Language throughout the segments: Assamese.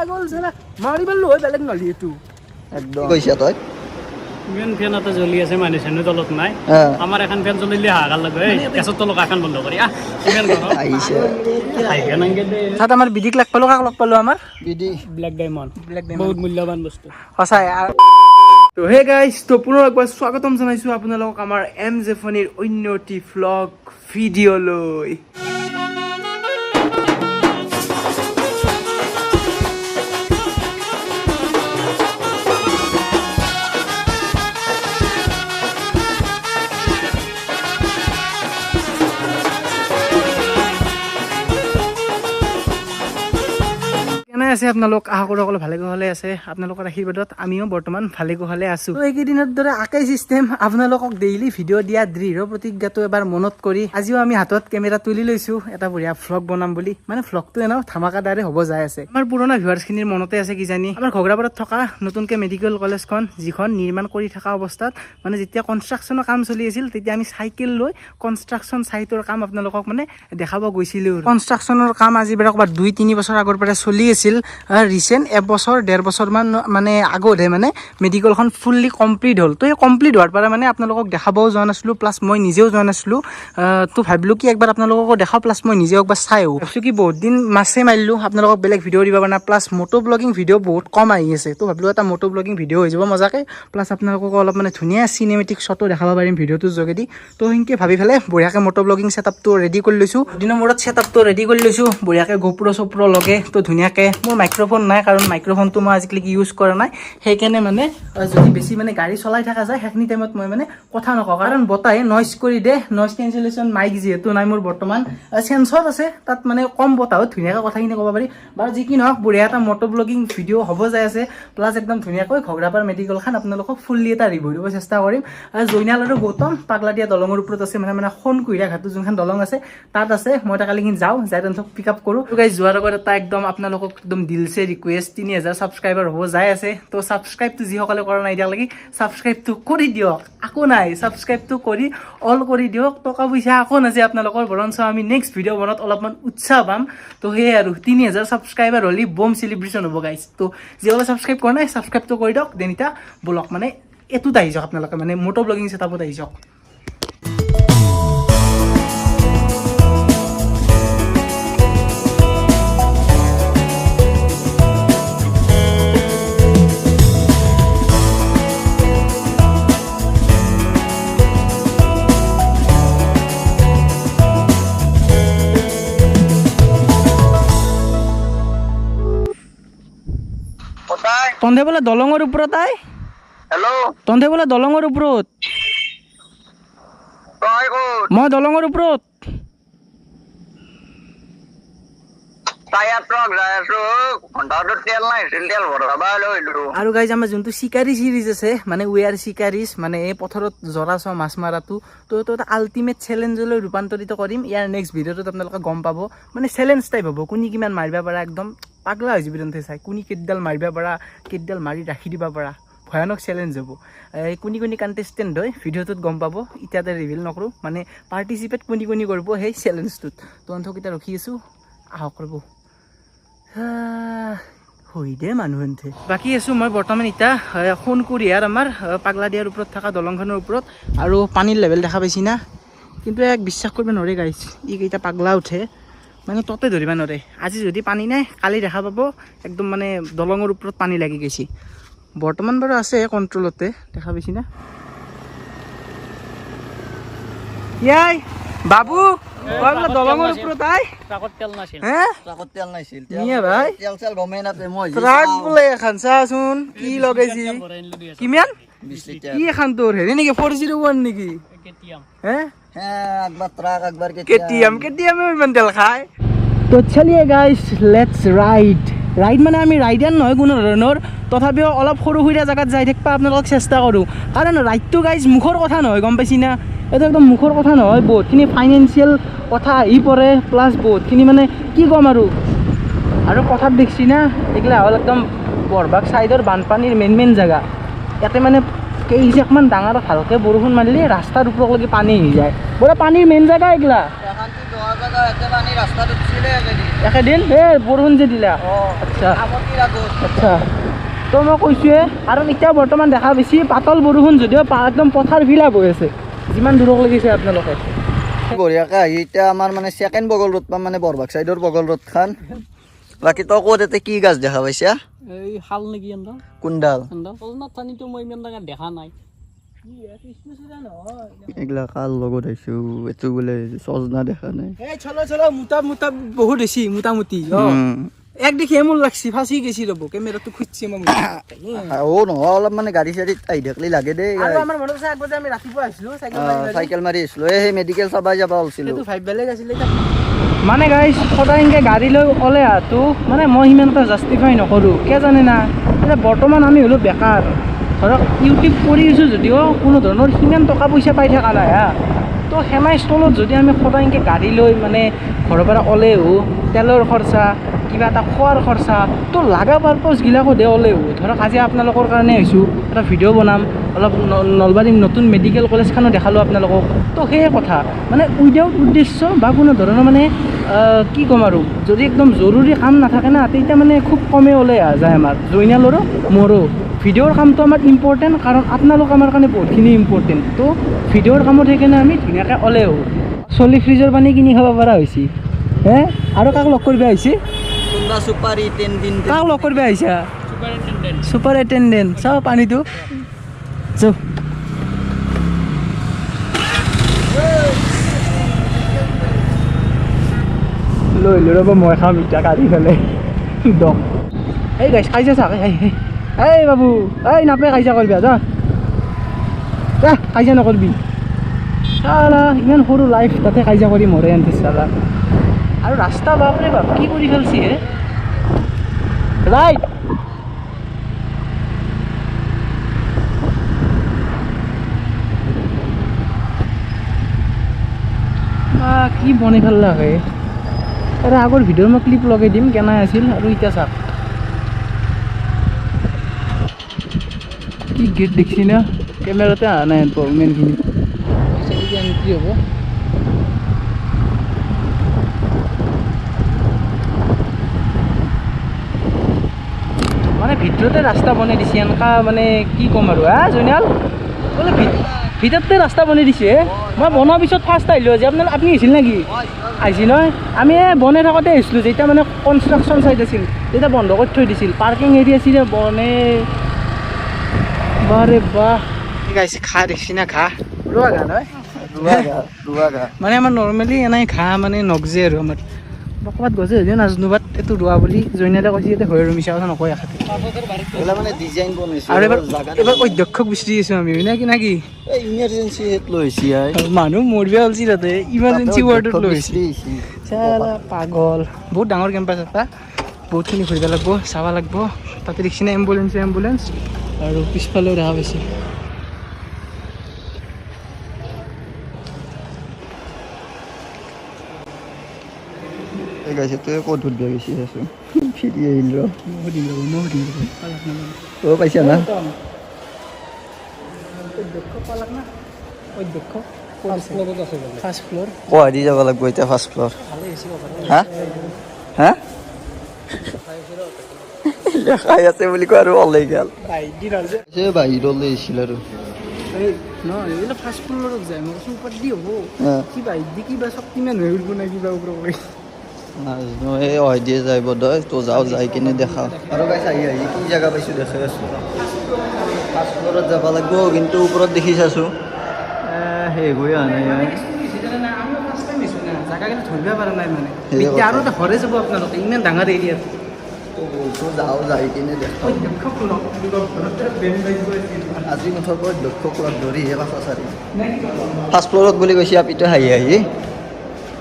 পাগল সালা মাৰি মাৰলো হয় বেলেগ নলি এটো একদম কইছা তই মেন ফেন এটা জ্বলি আছে মানে সেনে তলত নাই আমার এখন ফেন জ্বলিলে হাগাল লাগে এই কেছত তলত এখন বন্ধ কৰি ইমান গৰম আইছে আইয়া নাংগে দে তাত আমাৰ বিদিক লাগ পালো কাক লগ পালো আমাৰ বিডি ব্ল্যাক ডায়মন্ড বহুত মূল্যবান বস্তু সঁচাই তো হে গাইজ তো পুনৰ একবাৰ স্বাগতম জনাইছোঁ আপোনালোকক আমাৰ এম জে ফোনিৰ অন্য এটি ভ্লগ ভিডিঅ'লৈ আছে আপোনালোক আশা কৰোঁ সকলো ভালে কুশলে আছে আপোনালোকৰ আশীৰ্বাদত আমিও বৰ্তমান ভালে কুশলে আছো তো এইকেইদিনৰ দৰে আকাই চিষ্টেম আপোনালোকক ডেইলি ভিডিঅ' দিয়া দৃঢ় প্ৰতিজ্ঞাটো এবাৰ মনত কৰি আজিও আমি হাতত কেমেৰা তুলি লৈছো এটা বঢ়িয়া ভ্লগ বনাম বুলি মানে ভ্লগটো এনেও ধামাকাদাৰে হ'ব যাই আছে আমাৰ পুৰণা ভিউৱাৰ্ছখিনিৰ মনতে আছে কিজানি আমাৰ ঘগ্ৰাপাৰাত থকা নতুনকৈ মেডিকেল কলেজখন যিখন নিৰ্মাণ কৰি থকা অৱস্থাত মানে যেতিয়া কনষ্ট্ৰাকশ্যনৰ কাম চলি আছিল তেতিয়া আমি চাইকেল লৈ কনষ্ট্ৰাকশ্যন চাইটৰ কাম আপোনালোকক মানে দেখাব গৈছিলোঁ কনষ্ট্ৰাকশ্যনৰ কাম আজি ক'ৰবাত 2-3 বছৰ আগৰ পৰা চলি আছিল ৰিচেণ্ট 1 বছৰ 1.5 বছৰমান মানে আগতে মানে মেডিকেলখন ফুল্লি কমপ্লিট হ'ল তো এই কমপ্লিট হোৱাৰ পৰা মানে আপোনালোকক দেখাবও যোৱা নাছিলোঁ প্লাছ মই নিজেও যোৱা নাছিলোঁ তো ভাবিলোঁ কি একবাৰ আপোনালোককো দেখাওঁ প্লাছ মই নিজেও একবাৰ চাইও ভাবিছোঁ কি বহুত দিন মাছে মাৰিলোঁ আপোনালোকক বেলেগ ভিডিঅ' দিব পৰা নাই প্লাছ মটো ব্লগিং ভিডিঅ' বহুত কম আহি আছে তো ভাবিলোঁ এটা মটো ব্লগিং ভিডিঅ' হৈ যাব মজাকৈ প্লাছ আপোনালোকক অলপ মানে ধুনীয়া চিনেমেটিক শ্বটো দেখাব পাৰিম ভিডিঅ'টোৰ যোগেদি তো সেনেকৈ ভাবি পেলাই বঢ়িয়াকৈ মটো ব্লগিং ছেটআপটো ৰেডি কৰি লৈছোঁ দিনৰ মূৰত ছেটআপটো ৰেডি কৰি লৈছোঁ বঢ়িয়াকৈ গোপ্ৰ চোপ্ৰ লগে তো ধুনীয়াকৈ মোৰ মাইক্ৰফোন নাই কাৰণ মাইক্ৰফোনটো মই আজিকালি ইউজ কৰা নাই সেইকাৰণে মানে যদি বেছি মানে গাড়ী চলাই থকা যায় সেইখিনি টাইমত মই মানে কথা নকওঁ কাৰণ বতাহে নইজ কৰি দে নইজ কেঞ্চেলেশ্যন মাইক যিহেতু নাই মোৰ বৰ্তমান চেঞ্চৰ আছে তাত মানে কম বতাহত ধুনীয়াকৈ কথাখিনি ক'ব পাৰি বাৰু যি কি নহওক বঢ়িয়া এটা মটো ব্লগিং ভিডিঅ' হ'ব যাই আছে প্লাছ একদম ধুনীয়াকৈ ঘগ্ৰাপাৰ মেডিকেলখন আপোনালোকক ফুল্লি এটা ৰিভিউ দিব চেষ্টা কৰিম আৰু জৈনাল আৰু গৌতম পাগলাদিয়া দলঙৰ ওপৰত আছে মানে সোণকুহিৰা ঘাটটো যোনখন দলং আছে তাত আছে মই এটা কালিখিনি যাওঁ যাই তেওঁলোকক পিক আপ কৰোঁ গাইজ যোৱাৰ আগত এটা একদম আপোনালোকক একদম দিলছে ৰিকুৱেষ্ট 3000 ছাবস্ক্ৰাইবাৰ হ'ব যাই আছে তো ছাবস্ক্ৰাইবটো যিসকলে কৰা নাই এতিয়ালৈকে ছাবস্ক্ৰাইবটো কৰি দিয়ক আকৌ নাই ছাবস্ক্ৰাইবটো কৰি অল কৰি দিয়ক টকা পইচা আকৌ নাযায় আপোনালোকৰ বৰঞ্চ আমি নেক্সট ভিডিঅ' বনাত অলপমান উৎসাহ পাম তো সেয়ে আৰু 3000 ছাবস্ক্ৰাইবাৰ হ'লে বম চেলিব্ৰেশ্যন হ'ব গাইজ তো যিসকলে ছাবস্ক্ৰাইব কৰা নাই ছাবস্ক্ৰাইবটো কৰি দিয়ক দেন এতিয়া বলক মানে এইটোত আহি যাওক আপোনালোকে মানে মটো ব্লগিং ছেটআপত আহি যাওক তন্ধে বোলে দলঙৰ ওপৰত আই হেল্ল' তন্ধে বোলে দলঙৰ ওপৰত তই ক'ত মই দলঙৰ ওপৰত টায়াৰ ট্ৰাক যাই আছো ঘণ্টাটো তেল নাই তেল ভৰাবা লৈলো আৰু গাইজ আমাৰ যোনটো চিকাৰী চিৰিজ আছে মানে উই আৰ চিকাৰীজ মানে এই পথাৰত জৰা চোৱা মাছ মাৰাটো তো এইটো এটা আল্টিমেট চেলেঞ্জলৈ ৰূপান্তৰিত কৰিম ইয়াৰ নেক্সট ভিডিঅ'টোত আপোনালোকে গম পাব মানে চেলেঞ্জ টাইপ হ'ব কোনে কিমান মাৰিব পাৰা একদম পাগলা হৈ যাবি তন্তে চাই কোনে কেইডাল মাৰিব পাৰা কেইডাল মাৰি ৰাখি দিব পাৰা ভয়ানক চেলেঞ্জ হ'ব এই কোনে কণ্টেষ্টেণ্ট হয় ভিডিঅ'টোত গম পাব এতিয়াতে ৰিভিল নকৰোঁ মানে পাৰ্টিচিপেট কোনে কৰিব সেই চেলেঞ্জটোত তো অন্তকেইটা ৰখি আছোঁ আহক ৰ'ব হৈ দে মানুহতে বাকী আছোঁ মই বৰ্তমান এতিয়া সোণকুৰিয়াৰ আমাৰ পাগলাদিয়াৰ ওপৰত থকা দলংখনৰ ওপৰত আৰু পানীৰ লেভেল দেখা পাইছি না কিন্তু এক বিশ্বাস কৰিব নোৱাৰে গাইছ এইকেইটা পাগলা উঠে মানে ততে ধৰিব নোৱাৰে আজি যদি পানী নাই কালি দেখা পাব একদম মানে দলঙৰ ওপৰত পানী লাগি গৈছে বৰ্তমান বাৰু আছে কণ্ট্ৰলতে দেখা পাইছি না ইয়াই বাবু দলঙৰ ওপৰত আই ট্ৰাকত তেল নাছিল হে ট্ৰাকত তেল নাছিল নিয়ে ভাই তেল চেল গমেই নাপায় মই ট্ৰাক বোলে এখন চাচোন কি লগাইছি কিমান 20 লিটাৰ কি এখন তোৰ হেৰি নেকি 401 নেকি কেটিএম হে একবাৰ ট্ৰাক একবাৰ কেটিএম ইমান তেল খায় তো চলিয়ে গাইছ লেটছ ৰাইড মানে আমি ৰাইডাৰ নহয় কোনো ধৰণৰ তথাপিও অলপ সৰু সুৰা জেগাত যাই থাকিব আপোনালোকক চেষ্টা কৰোঁ কাৰণ ৰাইডটো গাইজ মুখৰ কথা নহয় গম পাইছি না এইটো একদম মুখৰ কথা নহয় বহুতখিনি ফাইনেন্সিয়েল কথা আহি পৰে প্লাছ বহুতখিনি মানে কি ক'ম আৰু কথাত দেখছি না এইগিলা হ'ল একদম বৰবাগ ছাইডৰ বানপানীৰ মেইন জেগা ইয়াতে মানে কেইজাকমান ডাঙৰ ভালকৈ বৰষুণ মাৰিলে ৰাস্তাৰ ওপৰলৈকে পানী আহি যায় বোলে পানীৰ মেইন জেগা এইগিলা একেদিন এই বৰষুণ যে দিলা আচ্ছা আচ্ছা তো মই কৈছোঁৱে কাৰণ এতিয়া বৰ্তমান দেখা পাইছি পাতল বৰষুণ যদিও একদম পথাৰ ফিলাপ হৈ আছে যিমান দূৰক লাগিছে আপোনালোকে বঢ়িয়াকৈ আহি এতিয়া আমাৰ মানে ছেকেণ্ড বগল ৰোড পাম মানে বৰবাগ চাইডৰ বগল ৰোড খান বাকী তই ক'ত এতে কি গাছ দেখা পাইছা এই শাল নেকি এন্দা কোনডাল এন্দা কলনাথ থানিতো মই ইমান জাগা দেখা নাই এইগিলা কাৰ লগত আহিছো এইটো বোলে চজনা দেখা নাই এই চলো মোটা মোটা বহুত হৈছে মোটামুটি এক দেখি মোৰ লাগছি ফাঁচি গেছি ৰ'ব কেমেৰাটো খুঁজছি মই নহয় অলপ মানে গাড়ী চাড়ীত আহি থাকিলে লাগে দেই আৰু আমাৰ মনত আছে আগতে আমি ৰাতিপুৱা আহিছিলোঁ চাইকেল মাৰি আহিছিলোঁ সেই মেডিকেল চাবাই যাব ওলছিলোঁ সেইটো ভাইব বেলেগ আছিলে মানে গাইছ সদায় এনেকৈ গাড়ী লৈ ওলাই অহাটো মানে মই সিমান এটা জাষ্টিফাই নকৰোঁ কিয় জানে না এতিয়া বৰ্তমান আমি হ'লোঁ বেকাৰ ধৰক ইউটিউব কৰি আছোঁ যদিও কোনো ধৰণৰ সিমান টকা পইচা পাই থকা নাই হা তো সেনাই স্থলত যদি আমি সদায় এনেকৈ গাড়ী লৈ মানে ঘৰৰ পৰা ওলাই আহোঁ তেলৰ খৰচা কিবা এটা খোৱাৰ খৰচা তো লাগা পাৰপজগিলাকো ওলাই আহোঁ ধৰক আজি আপোনালোকৰ কাৰণে আহিছোঁ এটা ভিডিঅ' বনাম অলপ নলবাৰীৰ নতুন মেডিকেল কলেজখনো দেখালোঁ আপোনালোকক তো সেয়ে কথা মানে উইদাউট উদ্দেশ্য বা কোনো ধৰণৰ মানে কি ক'ম আৰু যদি একদম জৰুৰী কাম নাথাকে না তেতিয়া মানে খুব কমে ওলাই অহা যায় আমাৰ জইনালৰো মোৰো ভিডিঅ'ৰ কামটো আমাৰ ইম্পৰ্টেণ্ট কাৰণ আপোনালোক আমাৰ কাৰণে বহুতখিনি ইম্পৰ্টেণ্ট তো ভিডিঅ'ৰ কামত সেইকাৰণে আমি ধুনীয়াকৈ ওলাই আহোঁ চলি ফ্ৰিজৰ পানী কিনি খাব পৰা হৈছে হে আৰু কাক লগ কৰিব আহিছে কাক লগ কৰিব আহিছা ছুপাৰ এটেণ্ডেণ্ট চাওঁ পানীটো চাওঁ লৈ ৰ'ব মই খাম এতিয়া কাঢ়ি পেলাই দম এই গাইছ কাইজা চাক এই বাবু এই নাপে কাইজা কৰিবি যা কাইজা নকৰবি চালা ইমান সৰু লাইফ তাতে কাইজা কৰি মৰে আনতে চালা আৰু ৰাস্তা বাপৰে বাপ কি কৰি ফেলছি হে ৰাইট কি বনাই ফেললা হয় আৰু আগৰ ভিডিঅ'ৰ মই ক্লিপ লগাই দিম কেনে আছিল আৰু এতিয়া চাওক কি গেট দেখছি না কেমেৰাতে অহা নাই মেইনখিনি কি হ'ব মানে ভিতৰতে ৰাস্তা বনাই দিছে এনেকা মানে কি ক'ম আৰু জইনাল বোলে ভিতৰতে ৰাস্তা বনাই দিছে মই বনোৱাৰ পিছত ফাৰ্ষ্ট আহিলোঁ আজি আপুনি আহিছিল নেকি আহিছিল নহয় আমি বনাই থাকোঁতে আহিছিলোঁ যেতিয়া মানে কনষ্ট্ৰাকশ্যন চাইট আছিল তেতিয়া বন্ধ কৰি থৈ দিছিল পাৰ্কিং এৰিয়া আছিলে বনে বাৰে বাহ গাইছে ঘাঁহ দেখছি না ঘাঁহ ৰোৱা ঘাঁহ নহয় মানে আমাৰ নৰ্মেলি এনেই ঘাঁহ মানে নগজে আৰু আমাৰ ক'ৰবাত গছে যদিও নাজানো বাট এইটো ৰোৱা বুলি জইনালে কৈছে ইয়াতে হয় আৰু মিছা কথা নকয় এখাতে মানে ডিজাইন বনাইছে আৰু এবাৰ অধ্যক্ষক বিচাৰি আছোঁ আমি হয় না কি ইমাৰ্জেঞ্চি হেত লৈছি মানুহ মৰিব ওলছি তাতে ইমাৰ্জেঞ্চি ৱাৰ্ডত লৈছে চালা পাগল বহুত ডাঙৰ কেম্পাছ এটা বহুতখিনি ঘূৰিব লাগিব চাব লাগিব তাতে দেখিছে না এম্বুলেঞ্চ আৰু পিছফালেও দেখা পাইছে গাইছে তই ক'ত ধুত গৈছি আছো ফিৰি আহিল ৰ পাইছা না ফাৰ্ষ্ট ফ্ল'ৰ গুৱাহাটী যাব লাগিব এতিয়া ফাৰ্ষ্ট ফ্ল'ৰ হা হা খাই আছে বুলি কয় আৰু ওলাই গেল বাহিৰলৈ আহিছিল আৰু এইবিলাক ফাৰ্ষ্ট ফ্ল'ৰত যায় মই কৈছোঁ ওপৰত দি হ'ব কিবা দি কিবা শক্তিমান হৈ উঠিব নাই কিবা ওপৰত কৰি নাজানো এই অহিদিয়ে যাই বোধহয় তো যাওঁ যাই কিনে দেখাওঁ আৰু গাইছ আহি কি জেগা পাইছোঁ দেখাই আছোঁ ফাৰ্ষ্ট ফ্ল'ৰত যাব লাগিব কিন্তু ওপৰত দেখি চাইছোঁ শেষ হৈ অহা নাই জাগা কিন্তু ধৰিব পৰা নাই মানে আৰু এটা ঘৰে যাব আপোনালোকে ইমান ডাঙৰ এৰিয়াত বলছোঁ যাওঁ যাই কিনে দেখাওঁ আজি মুঠৰ ওপৰত দক্ষক লগ ধৰিহে কথা চাৰি ফাৰ্ষ্ট ফ্ল'ৰত বুলি কৈছে আপিটো হাঁহি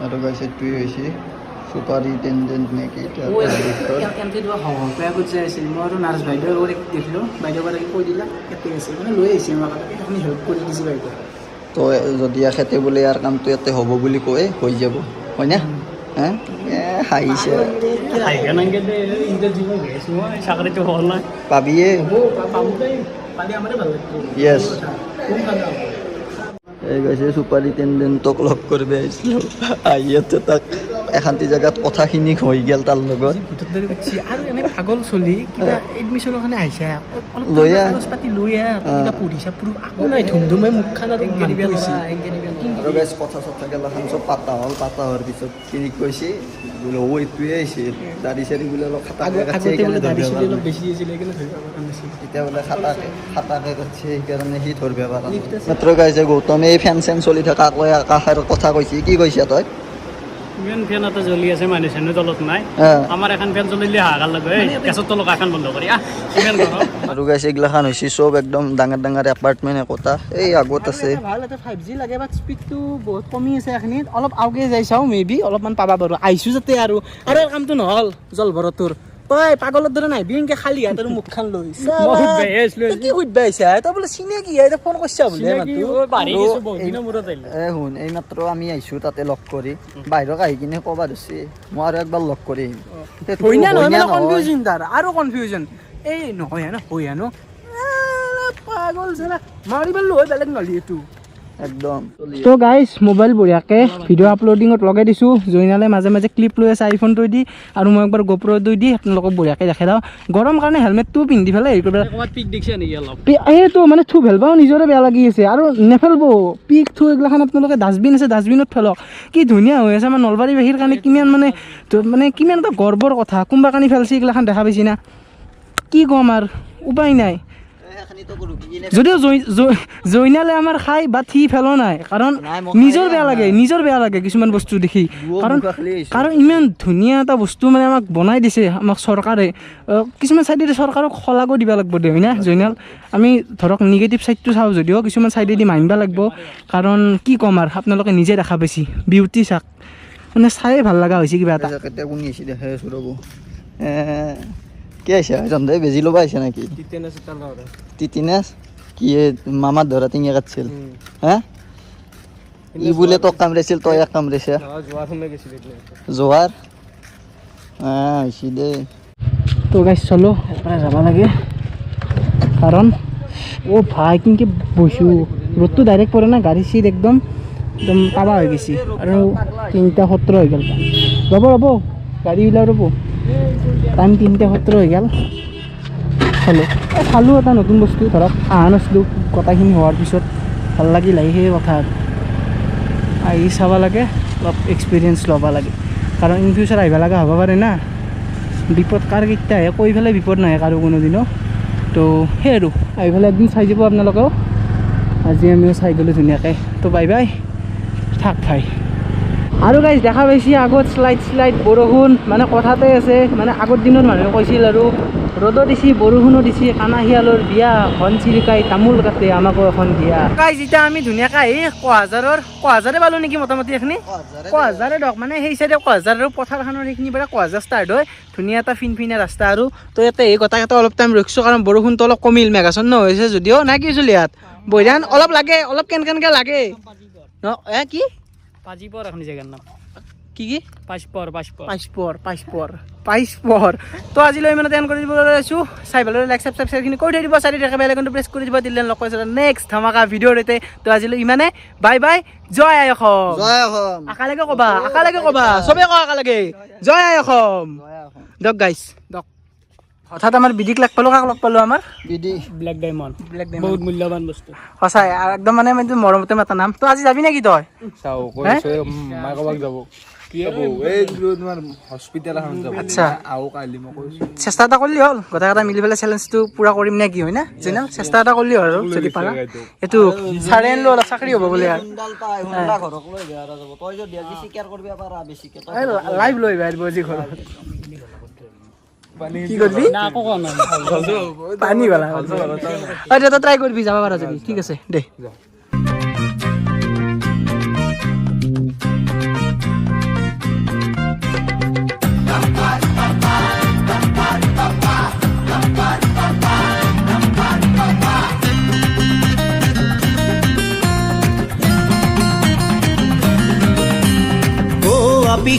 আৰু গাইছে এইটোৱে হৈছে চুপাৰিনটেণ্ডেণ্ট নেকি মই আৰু নাৰ্ছ বাইদেউ দেখিলোঁ বাইদেউ গৰাকী কৈ দিলা কেতিয়া আছে মানে লৈ আহিছে আমাক আপুনি হেল্প কৰি দিছে বাইদেউ তো যদি এখেতে বোলে ইয়াৰ কামটো ইয়াতে হ'ব বুলি কয় হৈ যাব হয়নে হে হাঁহিছে পাবিয়ে য়েছ এই গৈছে সুপাৰিটেণ্ডেণ্টক লগ কৰিব আহিছিলোঁ আহিতে তাক এখান্তি জেগাত কথাখিনি হৈ গ'ল তাৰ লগত আৰু এনে পাগল চলি কিবা এডমিশ্যনৰ কাৰণে আহিছে লৈ আহ। কাগজ পাতি লৈ আহ কিবা পঢ়িছা প্ৰুফ আকৌ নাই ধুমধুমে মুখখন আৰু আৰু গাইছ কথা চথা গেলাখান চব পাতা হ'ল পাতা হোৱাৰ পিছত কিনি কৈছে বোলে এইটোৱে আহিছে দাড়ি চাৰি বোলে অলপ খাটাকে কাটছে সেইকাৰণে ধৰিব পৰা নাই। বেছি আছিলে সেইকাৰণে ধৰিব পৰা নাছিল এতিয়া বোলে খাটাকে কাটছে সেইকাৰণে সি ধৰিব পৰা নাই। মাত্ৰ গাইছে গৌতমে এই ফেন চেন চলি থকা আকাশৰ কথা কৈছে কি কৈছে তই ইমান ফেন এটা জ্বলি আছে মানুহ চানুহ তলত নাই আমাৰ এখন ফেন জ্বলিলে হাহাকাৰ লাগে গেছৰ তলত এখন বন্ধ কৰি ইমান গৰম আৰু গাইছে এইগিলাখান হৈছে চব একদম ডাঙৰ ডাঙৰ এপাৰ্টমেণ্ট একোটা এই আগত আছে ভাল এটা 5G লাগে বাট স্পীডটো বহুত কমি আছে এখিনিত অলপ আউগে যাই চাওঁ মেবি অলপমান পাবা বাৰু আহিছোঁ যাতে আৰু কামটো নহ'ল জলভৰটোৰ তই পাগলৰ দৰে নাহিবি এনেকে খালি হাত আৰু মুখখন লৈ কি সুধবা আহিছা তই বোলে চিনাকি এতিয়া ফোন কৰিছা বোলে শুন এই মাত্ৰ আমি আহিছোঁ তাতে লগ কৰি বাহিৰত আহি কিনে ক'বা ধৰিছে মই আৰু একবাৰ লগ কৰি কনফিউজন তাৰ আৰু কনফিউজন এই নহয় ন হৈ ন পাগল চালা মাৰিব লৈ বেলেগ নহলি এইটো একদম তো গাইজ মোবাইল বঢ়িয়াকে ভিডিঅ' আপলোডিঙত লগাই দিছোঁ জয়নালে মাজে মাজে ক্লিপ লৈ আছে আইফোনটো দি আৰু মই একবাৰ গোপ্ৰ দি আপোনালোকক বঢ়িয়াকৈ দেখাই দিওঁ গৰম কাৰণে হেলমেটটো পিন্ধি পেলাই হেৰি কৰিব পিক দেখিছে নেকি অলপ এইটো মানে থু ভেলবাও নিজৰে বেয়া লাগি আছে আৰু নেফেলব পিক থু এইগিলাখান আপোনালোকে ডাষ্টবিন আছে ডাষ্টবিনত ফেলক কি ধুনীয়া হৈ আছে আমাৰ নলবাৰী বাসীৰ কাৰণে কিমান মানে কিমান এটা গৰ্বৰ কথা কোনোবা কানি ফেলছি এইগিলাখান দেখা পাইছি না কি ক'ম আৰু উপায় নাই যদিও জয়নালে আমাৰ খাই বা থি ফেলো নাই কাৰণ নিজৰ বেয়া লাগে কিছুমান বস্তু দেখি কাৰণ ইমান ধুনীয়া এটা বস্তু মানে আমাক বনাই দিছে আমাক চৰকাৰে কিছুমান চাইডেদি চৰকাৰক শলাগো দিব লাগিব দে হয় না জয়নাল আমি ধৰক নিগেটিভ চাইডটো চাওঁ যদিও কিছুমান চাইডেদি মানিব লাগিব কাৰণ কি ক'ম আৰু আপোনালোকে নিজে দেখা পাইছি বিউটি চাক মানে চাই ভাল লগা হৈছে কিবা এটা কি আহিছে ৰন্ধে বেজি ল'ব আহিছে নেকি টিটিনাছ কি মামাৰ ধৰা টিঙে কাটছিল হা ই বোলে তোক কামৰাইছিল তই এক কামৰাইছা জোৱাৰ হৈছে দে তো গাইছ চলো এবাৰ যাব লাগে কাৰণ ভাই কিন্তু বৈছোঁ ৰ'দটো ডাইৰেক্ট পৰে না গাড়ী চিট একদম কাবা হৈ গৈছে আৰু 3:17 হৈ গ'ল ৰ'ব গাড়ীবিলাক ৰ'ব টাইম 3:17 হৈ গ'ল খালোঁ এটা নতুন বস্তু ধৰক আহা নাছিলোঁ গোটেইখিনি হোৱাৰ পিছত ভাল লাগিল আহি সেই কথা আহি চাব লাগে অলপ এক্সপিৰিয়েঞ্চ ল'ব লাগে কাৰণ ইন ফিউচাৰ আহিব লগা হ'ব পাৰে না বিপদ কাৰ কেইটা আহে কৈ পেলাই বিপদ নাহে কাৰো কোনোদিনো তো সেই আৰু আহি পেলাই একদিন চাই যাব আপোনালোকেও আজি আমিও চাই গ'লোঁ ধুনীয়াকৈ তো বাই বাই থাক ভাই আৰু গাইজ দেখা পাইছি আগত শ্লাইড বৰষুণ মানে কথাতে আছে মানে আগৰ দিনত মানুহে কৈছিল আৰু ৰ'দো দিছি বৰষুণো দিছি কানা শিয়ালৰ বিয়া ঘন চিৰিকাই তামোল কাটে আমাকো এখন দিয়া গাইজ এতিয়া আমি ধুনীয়াকৈ আহি কহাজাৰে পালোঁ নেকি মোটামুটি এইখিনি কহাজাৰে দক মানে সেই চাইডে কহাজাৰ আৰু পথাৰখনৰ সেইখিনি পৰা কহাজাৰ ষ্টাৰ্ট হয় ধুনীয়া এটা ফিনফিনীয়া ৰাস্তা আৰু তো ইয়াতে এই গোটাকেইটা অলপ টাইম ৰখিছোঁ কাৰণ বৰষুণটো অলপ কমিল মেঘাচ্ছন্ন হৈছে যদিও নাই কি চলি ইয়াত বৈধান অলপ লাগে অলপ কেনকে লাগে ন কি পাঁচপৰ এখন জেগাৰ নাম কি পাঁচপৰ তো আজিলৈ ইমানতে এণ্ড কৰি দিবলৈ আছোঁ চাই পেলাই লাইক চাবস্ক্ৰাইবখিনি কৰি থৈ দিব চাৰি থাকে বেল আইকনটো প্ৰেছ কৰি দিব দিলে লগ পাইছোঁ নেক্সট ধামাকা ভিডিঅ'ৰ সৈতে তো আজিলৈ ইমানে বাই বাই জয় আই অসম আকালৈকে ক'বা চবেই কওঁ আকালৈকে জয় আই অসম দিয়ক গাইছ দিয়ক হঠাৎ আমাৰ বিধিক লগ পালোঁ কাক লগ পালোঁ আমাৰ বিধি ব্লেক ডায়মণ্ড বহুত মূল্যৱান বস্তু সঁচাই একদম মানে মৰমতে মাতা নাম তো আজি যাবি নেকি তই আচ্ছা চেষ্টা এটা কৰিলি হ'ল গোটেইকেইটা মিলি পেলাই চেলেঞ্জটো পূৰা কৰিম নে কি হয় না জেনেল চেষ্টা এটা কৰিলি হ'ল আৰু যদি পাৰা এইটো চাৰে আনিলো অলপ চাকৰি হ'ব বোলে আৰু লাইভ লৈ আহিব আজি ঘৰত কি কৰিবি পানী গলা ট্ৰাই কৰিবি যাব পাৰা যদি ঠিক আছে দে আপি